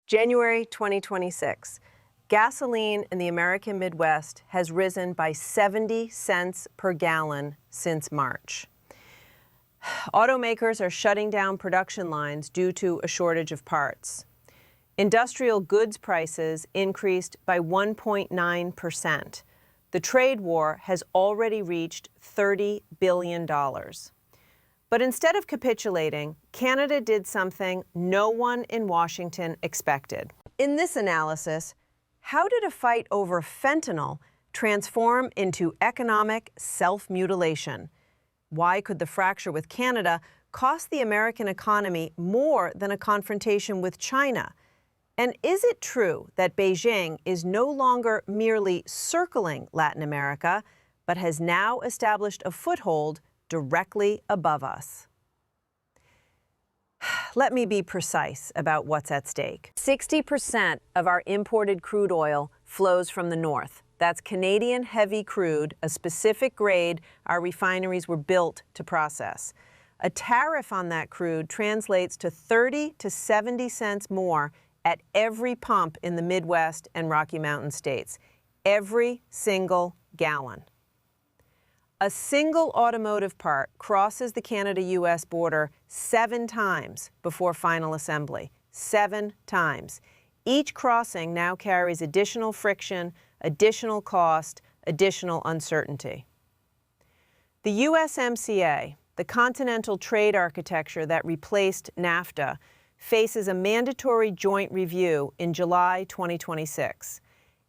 January 2026. Gasoline in the American Midwest has risen by 70 cents per gallon since March. Automakers are shutting down production lines due to a shortage of parts. Industrial goods prices increased by 1.9%. The trade war has already reached $30 billion. But instead of capitulating, Canada did something no one in Washington expected. In this analysis, how did a fight over fentanyl transform into economic self-mutilation? Why could the fracture with Canada cost the American economy more than a confrontation with China? And is it true that Beijing is no longer merely circling Latin America, but has now established a foothold directly above us? Let me be precise about what's at stake. 60% of our imported crude oil flows from the north. That's Canadian heavy crude, a specific grade our refineries were built to process. A tariff on that crude translates to 30 to 70 cents more at every pump in the Midwest and Rocky Mountain states. Every single gallon. A single automotive part crosses the Canada-US border 7 times before final assembly. 7 times. Each crossing now carries additional friction, additional cost, additional uncertainty. The USMCA, the continental trade architecture that replaced NAFTA, faces a mandatory joint review in July 2026.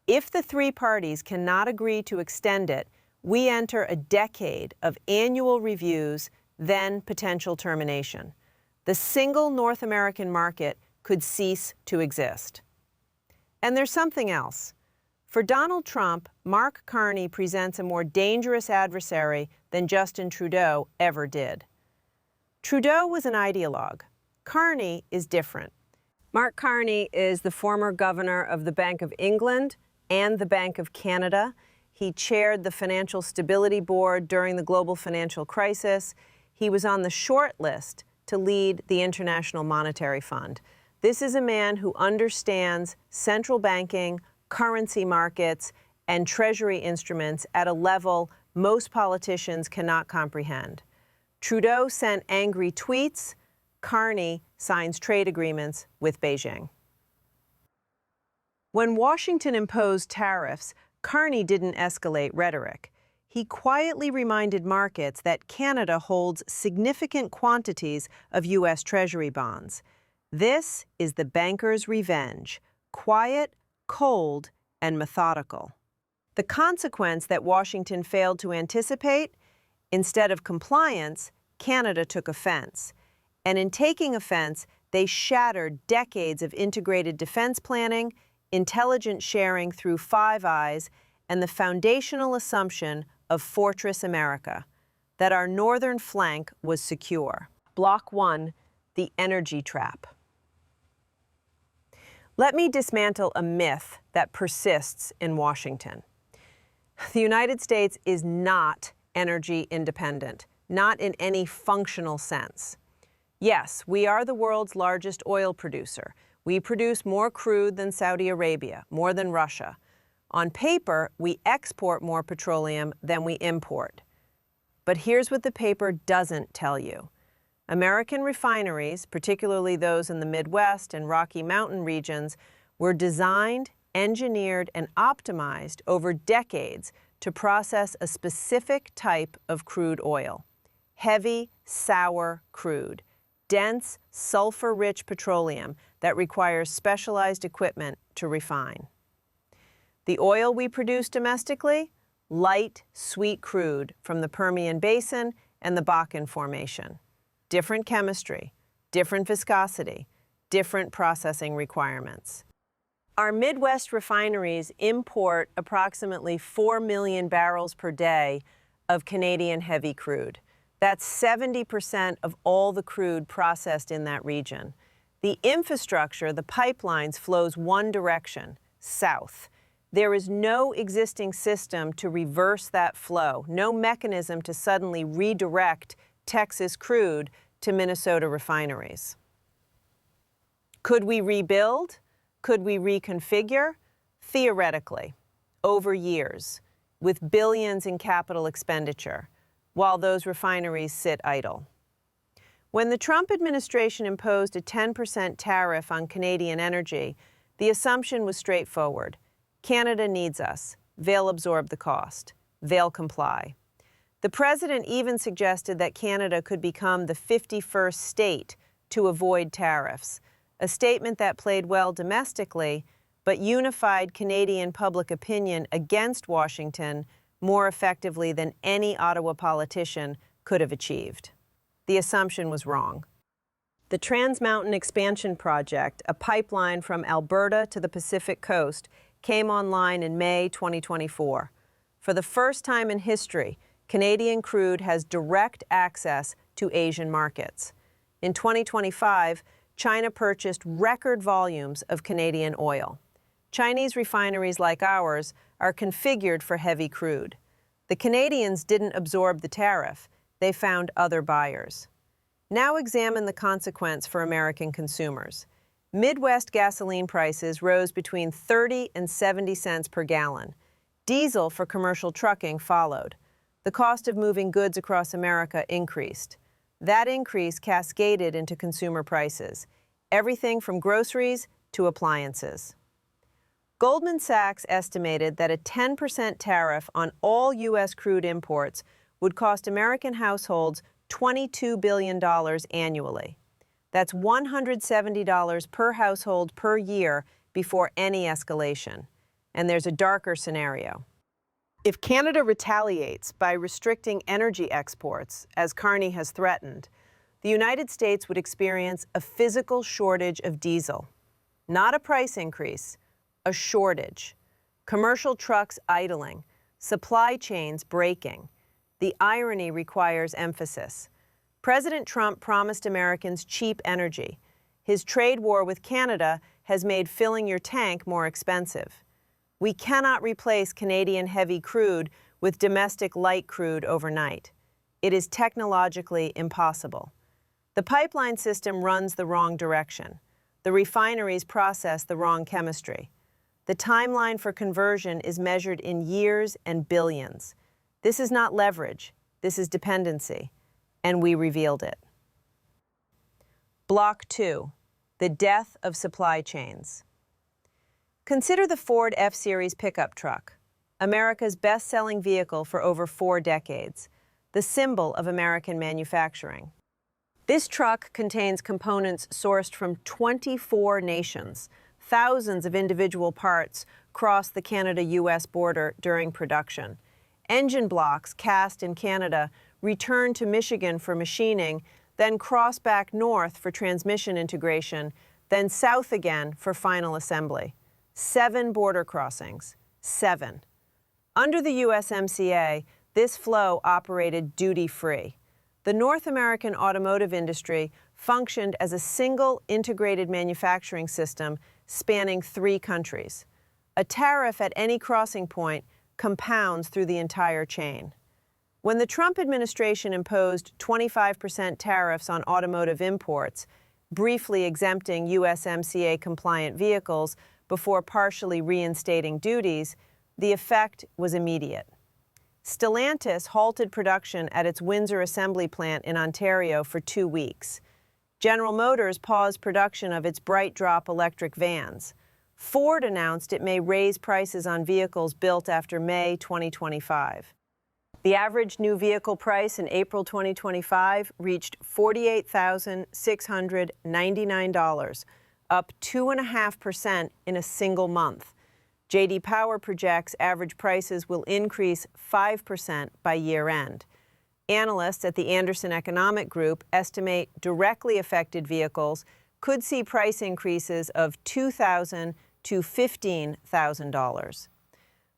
If the 3 parties cannot agree to extend it, we enter a decade of annual reviews, then potential termination. The single North American market could cease to exist. And there's something else. For Donald Trump, Mark Carney presents a more dangerous adversary than Justin Trudeau ever did. Trudeau was an ideologue. Carney is different. Mark Carney is the former governor of the Bank of England and the Bank of Canada. He chaired the Financial Stability Board during the global financial crisis. He was on the short list to lead the International Monetary Fund. This is a man who understands central banking, currency markets, and treasury instruments at a level most politicians cannot comprehend. Trudeau sent angry tweets. Carney signs trade agreements with Beijing. When Washington imposed tariffs, Carney didn't escalate rhetoric. He quietly reminded markets that Canada holds significant quantities of U.S. Treasury bonds. This is the banker's revenge, quiet, cold, and methodical. The consequence that Washington failed to anticipate? Instead of compliance, Canada took offense. And in taking offense, they shattered decades of integrated defense planning, intelligence sharing through Five Eyes, and the foundational assumption of Fortress America, that our northern flank was secure. Block 1, the energy trap. Let me dismantle a myth that persists in Washington. The United States is not energy independent, not in any functional sense. Yes, we are the world's largest oil producer. We produce more crude than Saudi Arabia, more than Russia. On paper, we export more petroleum than we import. But here's what the paper doesn't tell you. American refineries, particularly those in the Midwest and Rocky Mountain regions, were designed, engineered, and optimized over decades to process a specific type of crude oil. Heavy, sour crude. Dense, sulfur-rich petroleum that requires specialized equipment to refine. The oil we produce domestically? Light, sweet crude from the Permian Basin and the Bakken Formation. Different chemistry, different viscosity, different processing requirements. Our Midwest refineries import approximately 4 million barrels per day of Canadian heavy crude. That's 70% of all the crude processed in that region. The infrastructure, the pipelines, flows one direction, south. There is no existing system to reverse that flow, no mechanism to suddenly redirect Texas crude to Minnesota refineries. Could we rebuild? Could we reconfigure? Theoretically, over years, with billions in capital expenditure, while those refineries sit idle. When the Trump administration imposed a 10% tariff on Canadian energy, the assumption was straightforward. Canada needs us. They'll absorb the cost. They'll comply. The president even suggested that Canada could become the 51st state to avoid tariffs, a statement that played well domestically, but unified Canadian public opinion against Washington more effectively than any Ottawa politician could have achieved. The assumption was wrong. The Trans Mountain Expansion Project, a pipeline from Alberta to the Pacific Coast, came online in May 2024. For the first time in history, Canadian crude has direct access to Asian markets. In 2025, China purchased record volumes of Canadian oil. Chinese refineries like ours are configured for heavy crude. The Canadians didn't absorb the tariff. They found other buyers. Now examine the consequence for American consumers. Midwest gasoline prices rose between 30 and 70 cents per gallon. Diesel for commercial trucking followed. The cost of moving goods across America increased. That increase cascaded into consumer prices, everything from groceries to appliances. Goldman Sachs estimated that a 10% tariff on all U.S. crude imports would cost American households $22 billion annually. That's $170 per household per year before any escalation. And there's a darker scenario. If Canada retaliates by restricting energy exports, as Carney has threatened, the United States would experience a physical shortage of diesel. Not a price increase, a shortage. Commercial trucks idling, supply chains breaking. The irony requires emphasis. President Trump promised Americans cheap energy. His trade war with Canada has made filling your tank more expensive. We cannot replace Canadian heavy crude with domestic light crude overnight. It is technologically impossible. The pipeline system runs the wrong direction. The refineries process the wrong chemistry. The timeline for conversion is measured in years and billions. This is not leverage. This is dependency. And we revealed it. Block 2. The death of supply chains. Consider the Ford F-Series pickup truck, America's best-selling vehicle for over 4 decades, the symbol of American manufacturing. This truck contains components sourced from 24 nations. Thousands of individual parts cross the Canada-US border during production. Engine blocks cast in Canada return to Michigan for machining, then cross back north for transmission integration, then south again for final assembly. 7 border crossings. 7. Under the USMCA, this flow operated duty-free. The North American automotive industry functioned as a single integrated manufacturing system spanning 3 countries. A tariff at any crossing point compounds through the entire chain. When the Trump administration imposed 25% tariffs on automotive imports, briefly exempting USMCA-compliant vehicles before partially reinstating duties, the effect was immediate. Stellantis halted production at its Windsor assembly plant in Ontario for 2 weeks. General Motors paused production of its Bright Drop electric vans. Ford announced it may raise prices on vehicles built after May 2025. The average new vehicle price in April 2025 reached $48,699, up 2.5% in a single month. J.D. Power projects average prices will increase 5% by year-end. Analysts at the Anderson Economic Group estimate directly affected vehicles could see price increases of $2,000 to $15,000.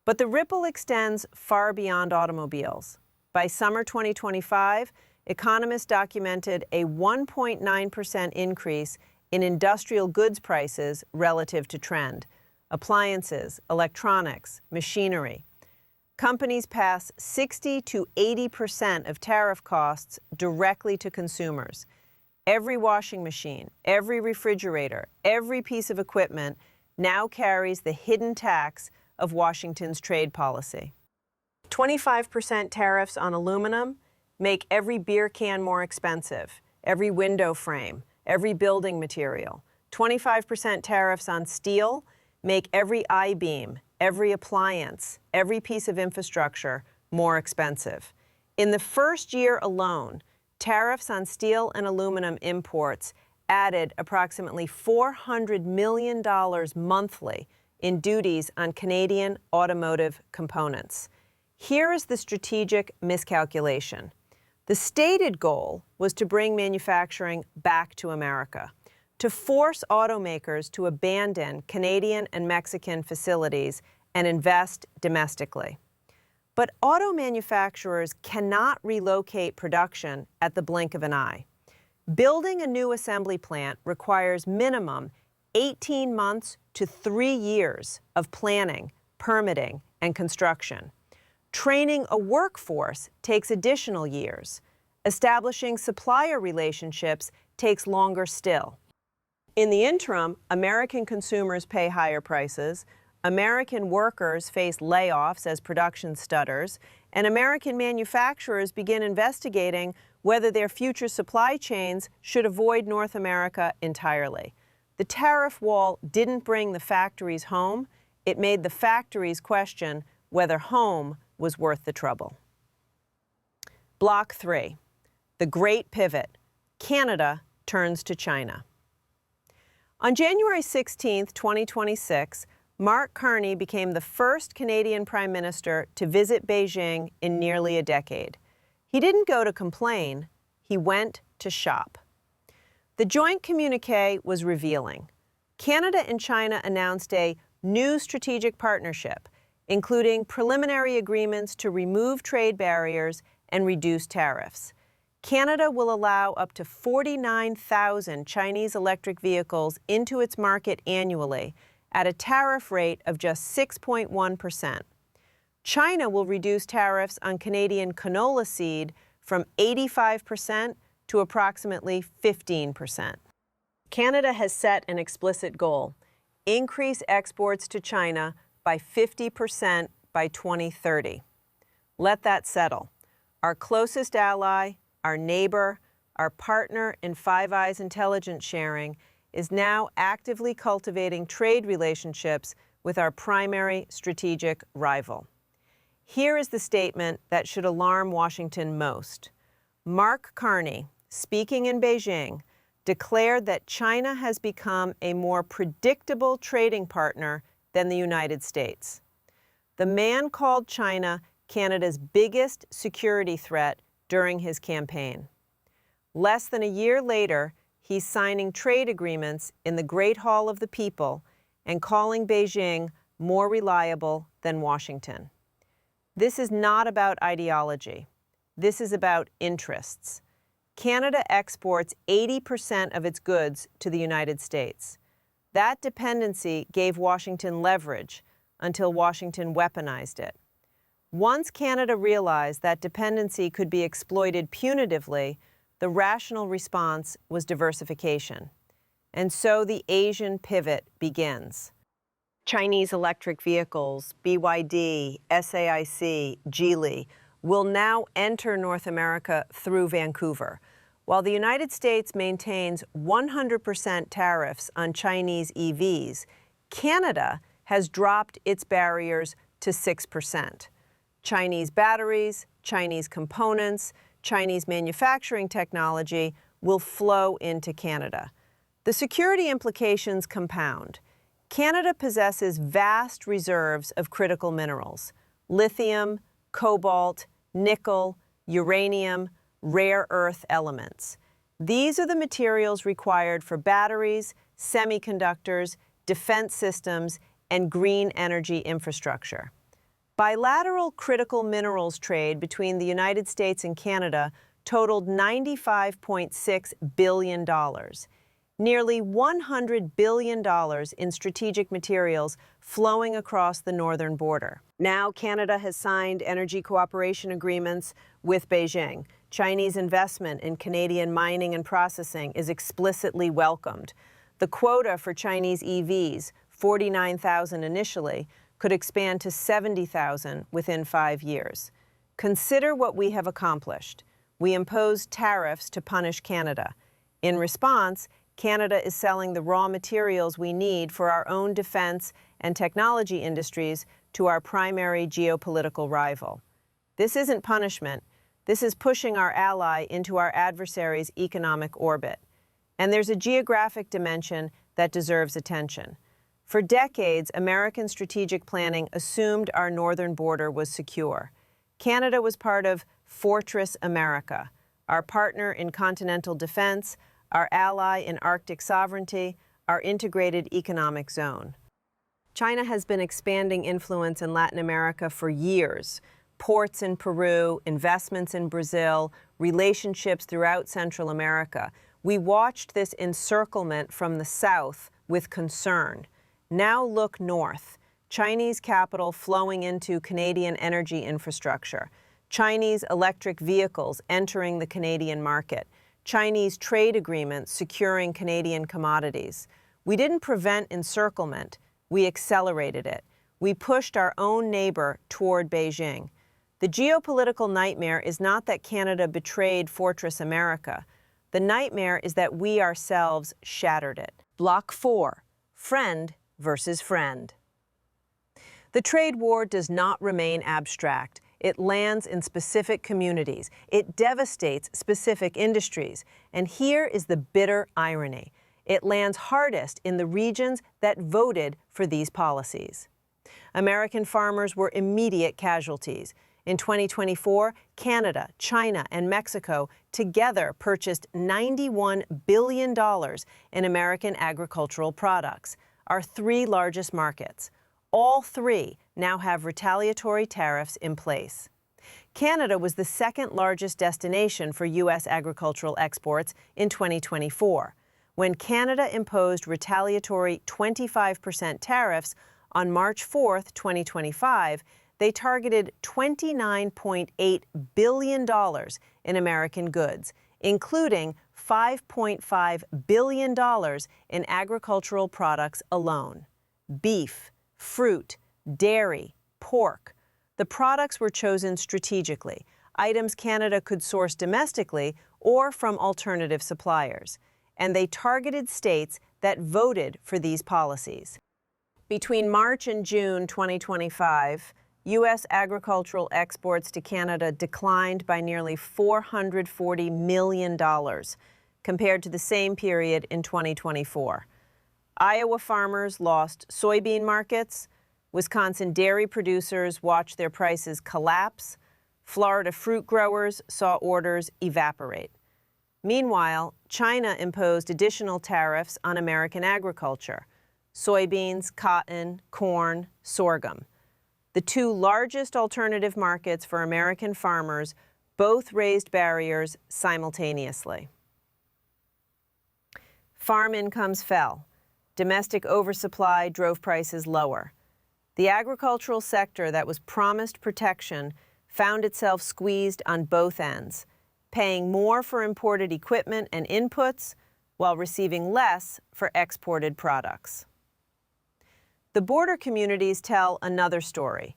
But the ripple extends far beyond automobiles. By summer 2025, economists documented a 1.9% increase in industrial goods prices relative to trend: appliances, electronics, machinery. Companies pass 60 to 80% of tariff costs directly to consumers. Every washing machine, every refrigerator, every piece of equipment now carries the hidden tax of Washington's trade policy. 25% tariffs on aluminum make every beer can more expensive, every window frame, every building material. 25% tariffs on steel make every I-beam, every appliance, every piece of infrastructure more expensive. In the first year alone, tariffs on steel and aluminum imports added approximately $400 million monthly in duties on Canadian automotive components. Here is the strategic miscalculation. The stated goal was to bring manufacturing back to America, to force automakers to abandon Canadian and Mexican facilities and invest domestically. But auto manufacturers cannot relocate production at the blink of an eye. Building a new assembly plant requires minimum 18 months to 3 years of planning, permitting, and construction. Training a workforce takes additional years. Establishing supplier relationships takes longer still. In the interim, American consumers pay higher prices, American workers face layoffs as production stutters, and American manufacturers begin investigating whether their future supply chains should avoid North America entirely. The tariff wall didn't bring the factories home, it made the factories question whether home was worth the trouble. Block 3, the Great Pivot. Canada turns to China. On January 16, 2026, Mark Carney became the first Canadian Prime Minister to visit Beijing in nearly a decade. He didn't go to complain, he went to shop. The joint communiqué was revealing. Canada and China announced a new strategic partnership, including preliminary agreements to remove trade barriers and reduce tariffs. Canada will allow up to 49,000 Chinese electric vehicles into its market annually at a tariff rate of just 6.1%. China will reduce tariffs on Canadian canola seed from 85% to approximately 15%. Canada has set an explicit goal: increase exports to China by 50% by 2030. Let that settle. Our closest ally, our neighbor, our partner in Five Eyes intelligence sharing, is now actively cultivating trade relationships with our primary strategic rival. Here is the statement that should alarm Washington most. Mark Carney, speaking in Beijing, declared that China has become a more predictable trading partner than the United States. The man called China Canada's biggest security threat during his campaign. Less than a year later, he's signing trade agreements in the Great Hall of the People and calling Beijing more reliable than Washington. This is not about ideology. This is about interests. Canada exports 80% of its goods to the United States. That dependency gave Washington leverage until Washington weaponized it. Once Canada realized that dependency could be exploited punitively, the rational response was diversification. And so the Asian pivot begins. Chinese electric vehicles, BYD, SAIC, Geely, will now enter North America through Vancouver. While the United States maintains 100% tariffs on Chinese EVs, Canada has dropped its barriers to 6%. Chinese batteries, Chinese components, Chinese manufacturing technology will flow into Canada. The security implications compound. Canada possesses vast reserves of critical minerals: lithium, cobalt, nickel, uranium, rare earth elements. These are the materials required for batteries, semiconductors, defense systems, and green energy infrastructure. Bilateral critical minerals trade between the United States and Canada totaled $95.6 billion. Nearly $100 billion in strategic materials flowing across the northern border. Now Canada has signed energy cooperation agreements with Beijing. Chinese investment in Canadian mining and processing is explicitly welcomed. The quota for Chinese EVs, 49,000 initially, could expand to 70,000 within 5 years. Consider what we have accomplished. We imposed tariffs to punish Canada. In response, Canada is selling the raw materials we need for our own defense and technology industries to our primary geopolitical rival. This isn't punishment. This is pushing our ally into our adversary's economic orbit. And there's a geographic dimension that deserves attention. For decades, American strategic planning assumed our northern border was secure. Canada was part of Fortress America, our partner in continental defense, our ally in Arctic sovereignty, our integrated economic zone. China has been expanding influence in Latin America for years. Ports in Peru, investments in Brazil, relationships throughout Central America. We watched this encirclement from the south with concern. Now look north. Chinese capital flowing into Canadian energy infrastructure. Chinese electric vehicles entering the Canadian market. Chinese trade agreements securing Canadian commodities. We didn't prevent encirclement, we accelerated it. We pushed our own neighbor toward Beijing. The geopolitical nightmare is not that Canada betrayed Fortress America. The nightmare is that we ourselves shattered it. Block 4, friend versus friend. The trade war does not remain abstract. It lands in specific communities. It devastates specific industries. And here is the bitter irony. It lands hardest in the regions that voted for these policies. American farmers were immediate casualties. In 2024, Canada, China, and Mexico together purchased $91 billion in American agricultural products, our 3 largest markets. All 3 now have retaliatory tariffs in place. Canada was the second largest destination for U.S. agricultural exports in 2024, when Canada imposed retaliatory 25% tariffs on March 4, 2025, they targeted $29.8 billion in American goods, including $5.5 billion in agricultural products alone. Beef, fruit, dairy, pork. The products were chosen strategically, items Canada could source domestically or from alternative suppliers, and they targeted states that voted for these policies. Between March and June 2025, U.S. agricultural exports to Canada declined by nearly $440 million compared to the same period in 2024. Iowa farmers lost soybean markets, Wisconsin dairy producers watched their prices collapse, Florida fruit growers saw orders evaporate. Meanwhile, China imposed additional tariffs on American agriculture: soybeans, cotton, corn, sorghum. The 2 largest alternative markets for American farmers both raised barriers simultaneously. Farm incomes fell. Domestic oversupply drove prices lower. The agricultural sector that was promised protection found itself squeezed on both ends, paying more for imported equipment and inputs while receiving less for exported products. The border communities tell another story.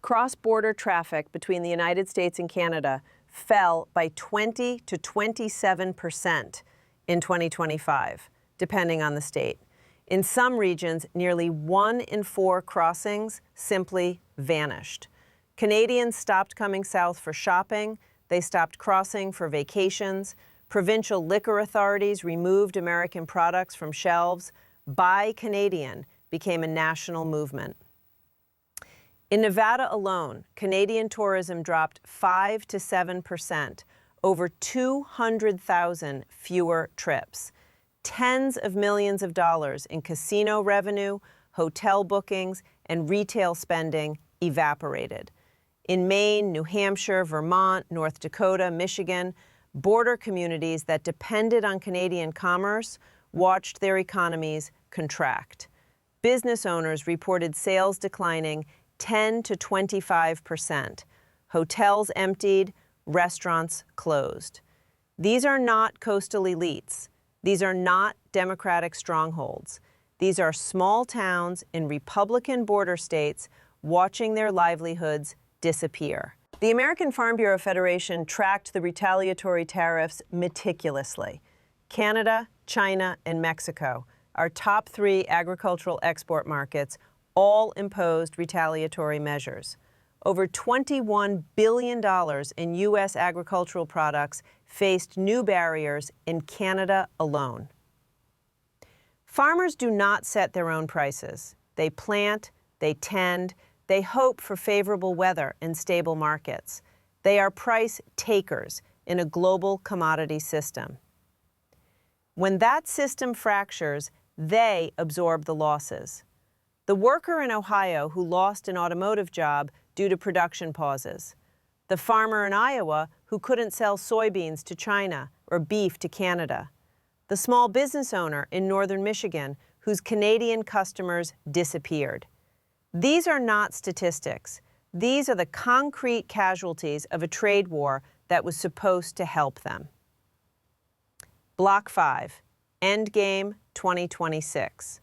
Cross-border traffic between the United States and Canada fell by 20 to 27% in 2025, depending on the state. In some regions, nearly 1 in 4 crossings simply vanished. Canadians stopped coming south for shopping. They stopped crossing for vacations. Provincial liquor authorities removed American products from shelves. Buy Canadian became a national movement. In Nevada alone, Canadian tourism dropped 5 to 7%, over 200,000 fewer trips. Tens of millions of dollars in casino revenue, hotel bookings, and retail spending evaporated. In Maine, New Hampshire, Vermont, North Dakota, Michigan, border communities that depended on Canadian commerce watched their economies contract. Business owners reported sales declining 10 to 25%. Hotels emptied, restaurants closed. These are not coastal elites. These are not Democratic strongholds. These are small towns in Republican border states watching their livelihoods disappear. The American Farm Bureau Federation tracked the retaliatory tariffs meticulously. Canada, China, and Mexico, our top 3 agricultural export markets, all imposed retaliatory measures. Over $21 billion in U.S. agricultural products faced new barriers in Canada alone. Farmers do not set their own prices. They plant, they tend, they hope for favorable weather and stable markets. They are price takers in a global commodity system. When that system fractures, they absorb the losses. The worker in Ohio who lost an automotive job due to production pauses. The farmer in Iowa who couldn't sell soybeans to China or beef to Canada. The small business owner in northern Michigan whose Canadian customers disappeared. These are not statistics. These are the concrete casualties of a trade war that was supposed to help them. Block 5, Endgame 2026.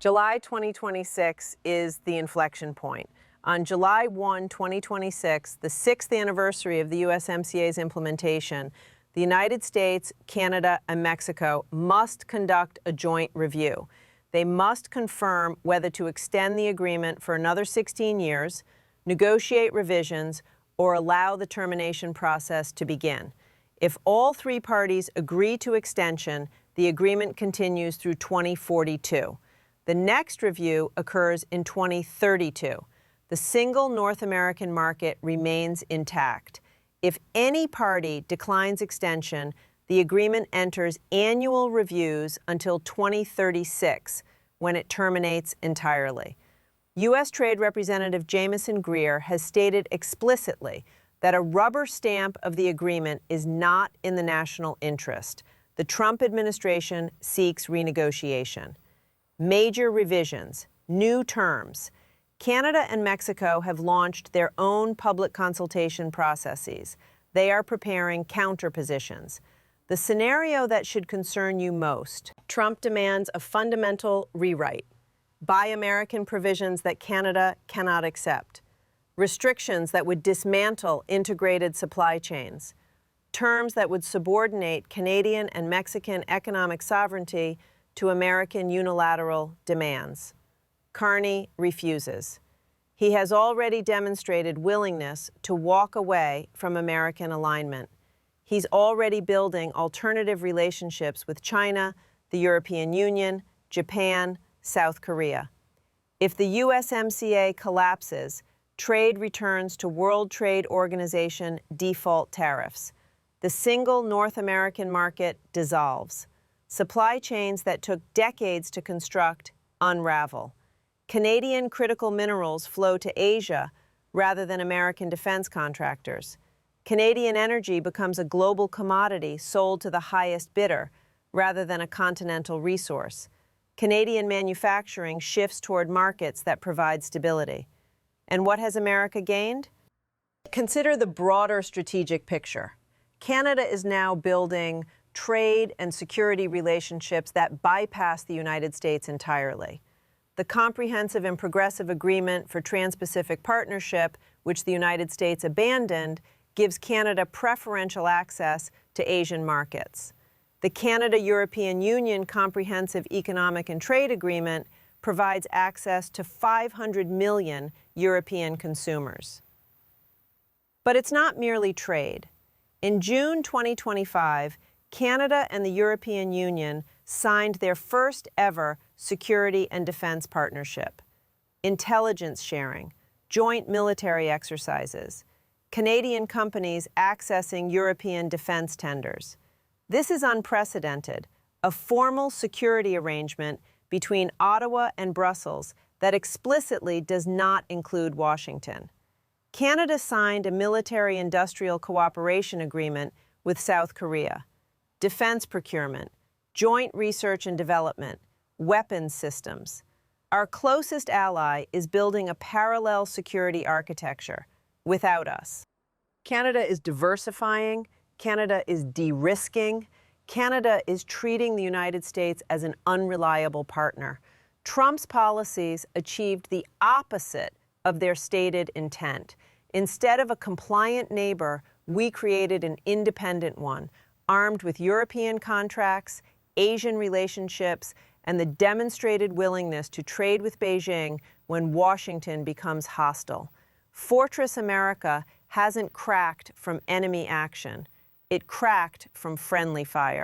July 2026 is the inflection point. On July 1, 2026, the 6th anniversary of the USMCA's implementation, the United States, Canada, and Mexico must conduct a joint review. They must confirm whether to extend the agreement for another 16 years, negotiate revisions, or allow the termination process to begin. If all 3 parties agree to extension, the agreement continues through 2042. The next review occurs in 2032. The single North American market remains intact. If any party declines extension, the agreement enters annual reviews until 2036, when it terminates entirely. U.S. Trade Representative Jamieson Greer has stated explicitly that a rubber stamp of the agreement is not in the national interest. The Trump administration seeks renegotiation. Major revisions, new terms. Canada and Mexico have launched their own public consultation processes. They are preparing counterpositions. The scenario that should concern you most: Trump demands a fundamental rewrite. Buy American provisions that Canada cannot accept. Restrictions that would dismantle integrated supply chains. Terms that would subordinate Canadian and Mexican economic sovereignty to American unilateral demands. Carney refuses. He has already demonstrated willingness to walk away from American alignment. He's already building alternative relationships with China, the European Union, Japan, South Korea. If the USMCA collapses, trade returns to World Trade Organization default tariffs. The single North American market dissolves. Supply chains that took decades to construct unravel. Canadian critical minerals flow to Asia rather than American defense contractors. Canadian energy becomes a global commodity sold to the highest bidder rather than a continental resource. Canadian manufacturing shifts toward markets that provide stability. And what has America gained? Consider the broader strategic picture. Canada is now building trade and security relationships that bypass the United States entirely. The Comprehensive and Progressive Agreement for Trans-Pacific Partnership, which the United States abandoned, gives Canada preferential access to Asian markets. The Canada-European Union Comprehensive Economic and Trade Agreement provides access to 500 million European consumers. But it's not merely trade. In June 2025, Canada and the European Union signed their first ever security and defense partnership. Intelligence sharing, joint military exercises, Canadian companies accessing European defense tenders. This is unprecedented, a formal security arrangement between Ottawa and Brussels that explicitly does not include Washington. Canada signed a military-industrial cooperation agreement with South Korea. Defense procurement, joint research and development, weapons systems. Our closest ally is building a parallel security architecture without us. Canada is diversifying, Canada is de-risking, Canada is treating the United States as an unreliable partner. Trump's policies achieved the opposite of their stated intent. Instead of a compliant neighbor, we created an independent one, armed with European contracts, Asian relationships, and the demonstrated willingness to trade with Beijing when Washington becomes hostile. Fortress America hasn't cracked from enemy action. It cracked from friendly fire.